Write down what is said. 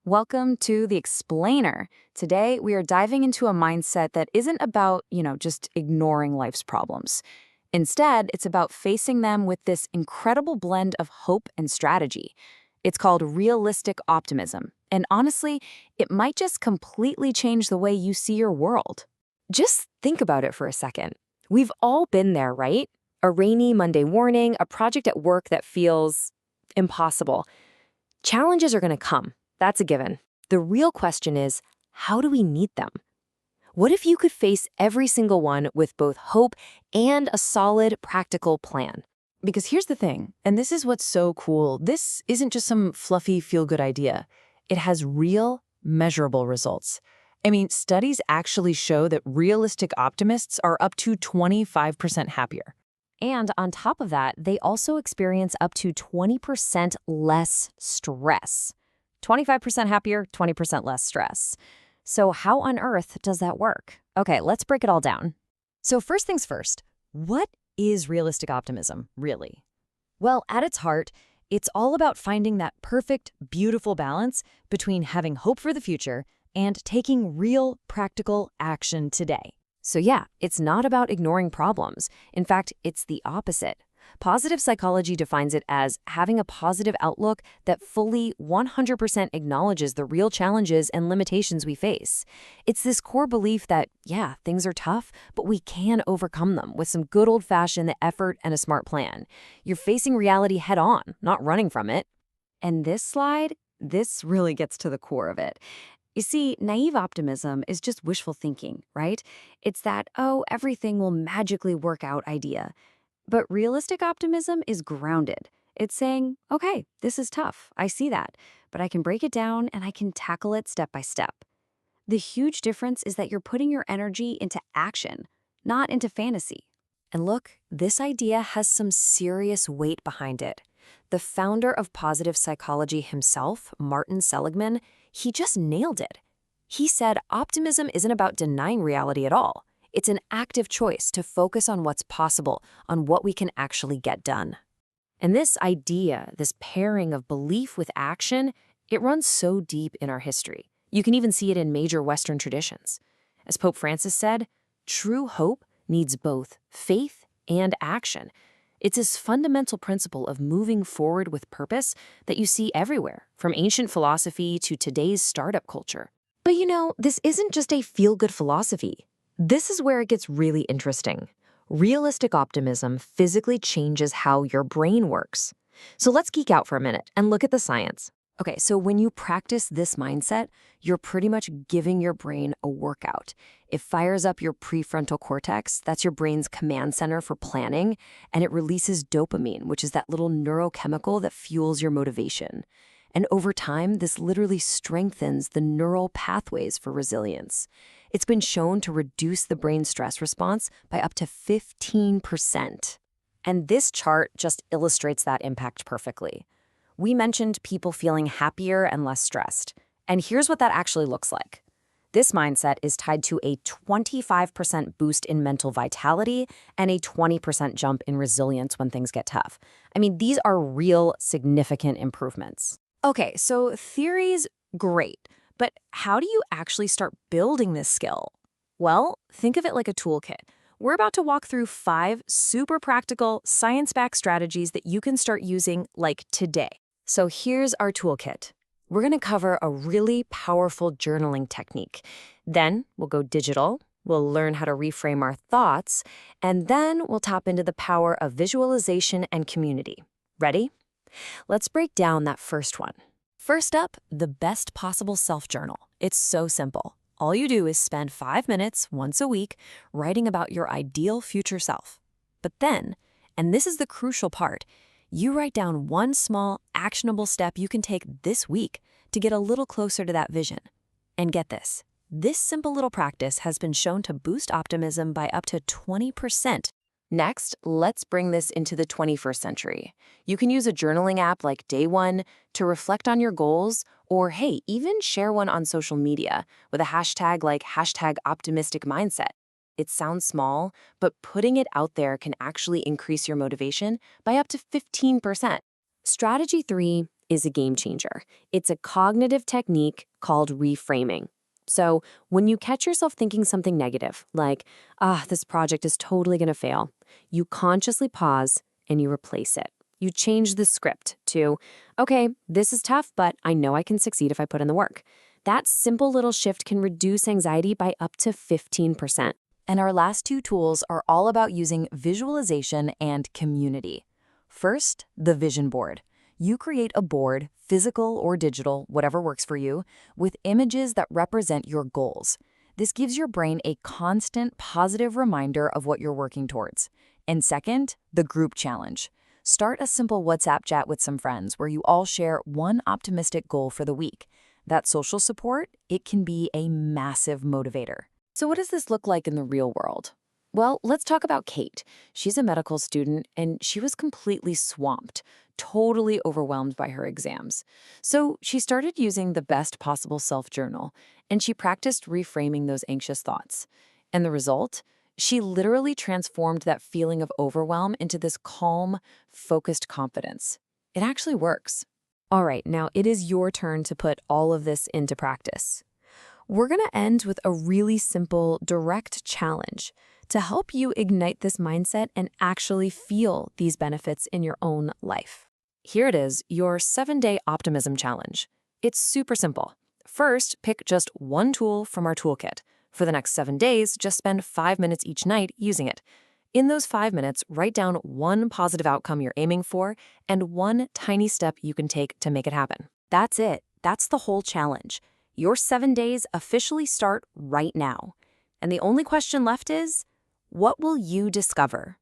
Welcome to The Explainer. Today, we are diving into a mindset that isn't about, just ignoring life's problems. Instead, it's about facing them with this incredible blend of hope and strategy. It's called realistic optimism. And honestly, it might just completely change the way you see your world. Just think about it for a second. We've all been there, right? A rainy Monday morning, a project at work that feels impossible. Challenges are going to come. That's a given. The real question is, how do we meet them? What if you could face every single one with both hope and a solid, practical plan? Because here's the thing, and this is what's so cool. This isn't just some fluffy, feel-good idea. It has real, measurable results. I mean, studies actually show that realistic optimists are up to 25% happier. And on top of that, they also experience up to 20% less stress. 25% happier, 20% less stress. So how on earth does that work? Okay, let's break it all down. So first things first, what is realistic optimism, really? Well, at its heart, it's all about finding that perfect, beautiful balance between having hope for the future and taking real, practical action today. So yeah, it's not about ignoring problems. In fact, it's the opposite. Positive psychology defines it as having a positive outlook that fully 100% acknowledges the real challenges and limitations we face. It's this core belief that, yeah, things are tough, but we can overcome them with some good old-fashioned effort and a smart plan. You're facing reality head-on, not running from it. And this really gets to the core of it. You see, naive optimism is just wishful thinking, right? It's that, oh, everything will magically work out idea. But realistic optimism is grounded. It's saying, okay, this is tough, I see that, but I can break it down and I can tackle it step by step. The huge difference is that you're putting your energy into action, not into fantasy. And look, this idea has some serious weight behind it. The founder of positive psychology himself, Martin Seligman, he just nailed it. He said optimism isn't about denying reality at all. It's an active choice to focus on what's possible, on what we can actually get done. And this idea, this pairing of belief with action, it runs so deep in our history. You can even see it in major Western traditions. As Pope Francis said, true hope needs both faith and action. It's this fundamental principle of moving forward with purpose that you see everywhere, from ancient philosophy to today's startup culture. But this isn't just a feel-good philosophy. This is where it gets really interesting. Realistic optimism physically changes how your brain works. So let's geek out for a minute and look at the science. Okay, so when you practice this mindset, you're pretty much giving your brain a workout. It fires up your prefrontal cortex, that's your brain's command center for planning, and it releases dopamine, which is that little neurochemical that fuels your motivation. And over time, this literally strengthens the neural pathways for resilience. It's been shown to reduce the brain stress response by up to 15%. And this chart just illustrates that impact perfectly. We mentioned people feeling happier and less stressed. And here's what that actually looks like. This mindset is tied to a 25% boost in mental vitality and a 20% jump in resilience when things get tough. I mean, these are real significant improvements. Okay, so theory's great, but how do you actually start building this skill? Well, think of it like a toolkit. We're about to walk through 5 super practical, science-backed strategies that you can start using like today. So here's our toolkit. We're going to cover a really powerful journaling technique. Then we'll go digital, we'll learn how to reframe our thoughts, and then we'll tap into the power of visualization and community. Ready? Let's break down that first one. First up, the best possible self-journal. It's so simple. All you do is spend 5 minutes once a week writing about your ideal future self. But then, and this is the crucial part, you write down one small, actionable step you can take this week to get a little closer to that vision. And get this simple little practice has been shown to boost optimism by up to 20%. Next, let's bring this into the 21st century. You can use a journaling app like Day One to reflect on your goals, or hey, even share one on social media with a hashtag like #OptimisticMindset. It sounds small, but putting it out there can actually increase your motivation by up to 15%. Strategy 3, is a game changer. It's a cognitive technique called reframing. So when you catch yourself thinking something negative, like, this project is totally going to fail, you consciously pause and you replace it. You change the script to, okay, this is tough, but I know I can succeed if I put in the work. That simple little shift can reduce anxiety by up to 15%. And our last two tools are all about using visualization and community. First, the vision board. You create a board, physical or digital, whatever works for you, with images that represent your goals. This gives your brain a constant positive reminder of what you're working towards. And second, the group challenge. Start a simple WhatsApp chat with some friends where you all share one optimistic goal for the week. That social support, it can be a massive motivator. So what does this look like in the real world? Well, let's talk about Kate. She's a medical student, and she was completely swamped, totally overwhelmed by her exams. So she started using the best possible self-journal, and she practiced reframing those anxious thoughts. And the result? She literally transformed that feeling of overwhelm into this calm, focused confidence. It actually works. All right, now it is your turn to put all of this into practice. We're going to end with a really simple, direct challenge to help you ignite this mindset and actually feel these benefits in your own life. Here it is, your 7-day Optimism challenge. It's super simple. First, pick just one tool from our toolkit. For the next 7 days, just spend 5 minutes each night using it. In those 5 minutes, write down one positive outcome you're aiming for and one tiny step you can take to make it happen. That's it. That's the whole challenge. Your 7 days officially start right now. And the only question left is, what will you discover?